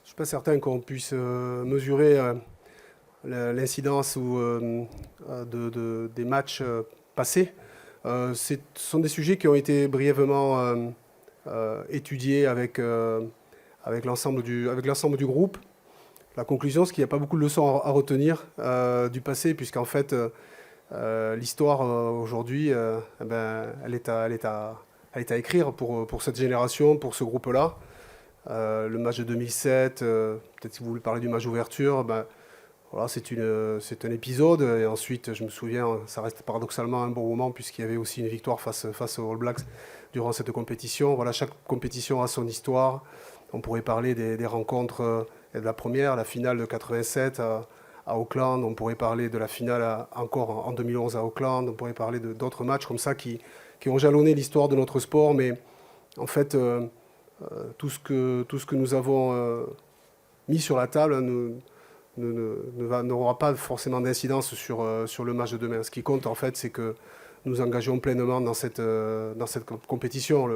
je ne suis pas certain qu'on puisse mesurer l'incidence des matchs passés. Ce sont des sujets qui ont été brièvement étudiés avec l'ensemble du groupe. La conclusion, c'est qu'il n'y a pas beaucoup de leçons à retenir du passé, puisqu'en fait, l'histoire aujourd'hui, elle est à écrire pour cette génération, pour ce groupe-là. Le match de 2007, peut-être si vous voulez parler du match d'ouverture, voilà, c'est un épisode. Et ensuite, je me souviens, ça reste paradoxalement un bon moment, puisqu'il y avait aussi une victoire face aux All Blacks durant cette compétition. Voilà, chaque compétition a son histoire. On pourrait parler des rencontres de la première, la finale de 87 à Auckland. On pourrait parler de la finale encore en 2011 à Auckland. On pourrait parler d'autres matchs comme ça qui ont jalonné l'histoire de notre sport. Mais en fait, tout ce que nous avons mis sur la table n'aura pas forcément d'incidence sur le match de demain. Ce qui compte, en fait, c'est que nous engageons pleinement dans cette compétition.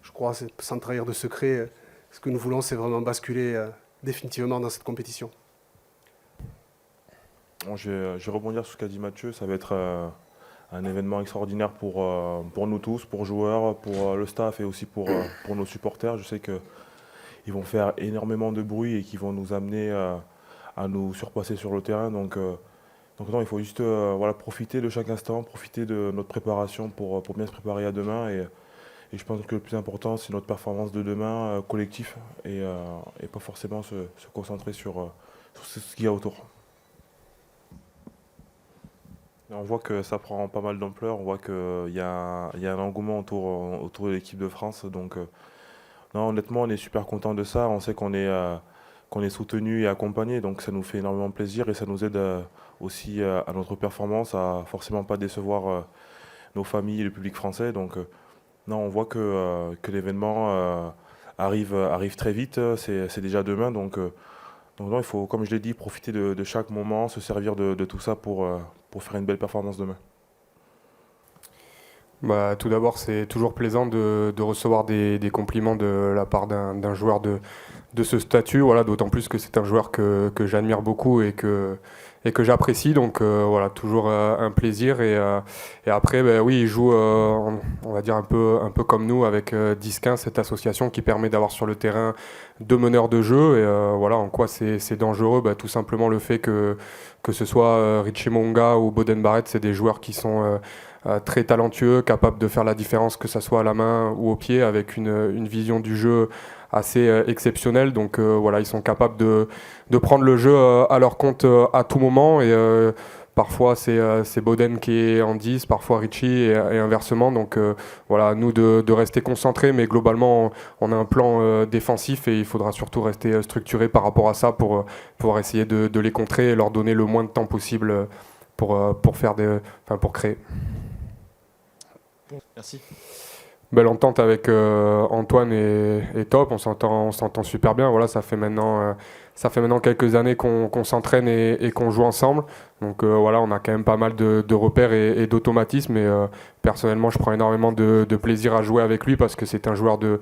Je crois, sans trahir de secret, ce que nous voulons, c'est vraiment basculer définitivement dans cette compétition. Bon, je vais rebondir sur ce qu'a dit Mathieu. Ça va être un événement extraordinaire pour nous tous, pour joueurs, pour le staff et aussi pour nos supporters. Je sais qu'ils vont faire énormément de bruit et qu'ils vont nous amener à nous surpasser sur le terrain. Donc non, il faut juste profiter de chaque instant, profiter de notre préparation pour bien se préparer à demain. Et je pense que le plus important, c'est notre performance de demain collectif et pas forcément se concentrer sur ce qu'il y a autour. On voit que ça prend pas mal d'ampleur, on voit qu'il y a un engouement autour de l'équipe de France. Donc non, honnêtement, on est super content de ça. On sait qu'on est soutenu et accompagné, donc ça nous fait énormément plaisir et ça nous aide aussi à notre performance, à forcément pas décevoir nos familles et le public français. Donc non, on voit que l'événement arrive très vite, c'est déjà demain. Donc non, il faut, comme je l'ai dit, profiter de chaque moment, se servir de tout ça pour faire une belle performance demain. Tout d'abord, c'est toujours plaisant de recevoir des compliments de la part d'un joueur de ce statut, voilà, d'autant plus que c'est un joueur que j'admire beaucoup et que j'apprécie, donc voilà, toujours un plaisir. Et après, oui, il joue, on va dire un peu comme nous, avec 10-15, cette association qui permet d'avoir sur le terrain 2 meneurs de jeu. Et voilà, en quoi c'est dangereux, tout simplement le fait que ce soit Richie Mo'unga ou Beauden Barrett, c'est des joueurs qui sont très talentueux, capables de faire la différence, que ce soit à la main ou au pied, avec une vision du jeu assez exceptionnelle. Donc voilà, ils sont capables de prendre le jeu à leur compte à tout moment. Et parfois c'est Beauden qui est en 10, parfois Richie et inversement. Donc voilà, nous de rester concentrés, mais globalement on a un plan défensif et il faudra surtout rester structuré par rapport à ça pour pouvoir essayer de les contrer et leur donner le moins de temps possible pour créer. Merci. L'entente avec Antoine est top, on s'entend super bien. Voilà, ça fait maintenant quelques années qu'on s'entraîne et qu'on joue ensemble. Donc voilà, on a quand même pas mal de repères et d'automatismes. Et personnellement, je prends énormément de plaisir à jouer avec lui parce que c'est un joueur de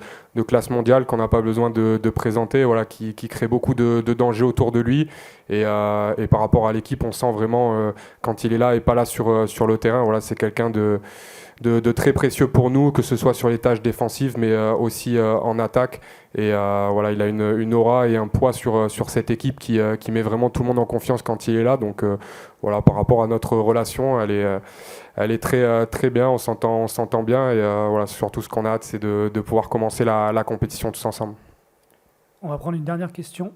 classe mondiale qu'on n'a pas besoin de présenter, voilà, qui crée beaucoup de dangers autour de lui. Et par rapport à l'équipe, on sent vraiment quand il est là et pas là sur le terrain. Voilà, c'est quelqu'un de très précieux pour nous, que ce soit sur les tâches défensives, mais aussi en attaque. Et voilà, il a une aura et un poids sur cette équipe qui met vraiment tout le monde en confiance quand il est là. Donc voilà, par rapport à notre relation, elle est très, très bien, on s'entend bien. Et voilà, surtout ce qu'on a hâte, c'est de pouvoir commencer la compétition tous ensemble. On va prendre une dernière question.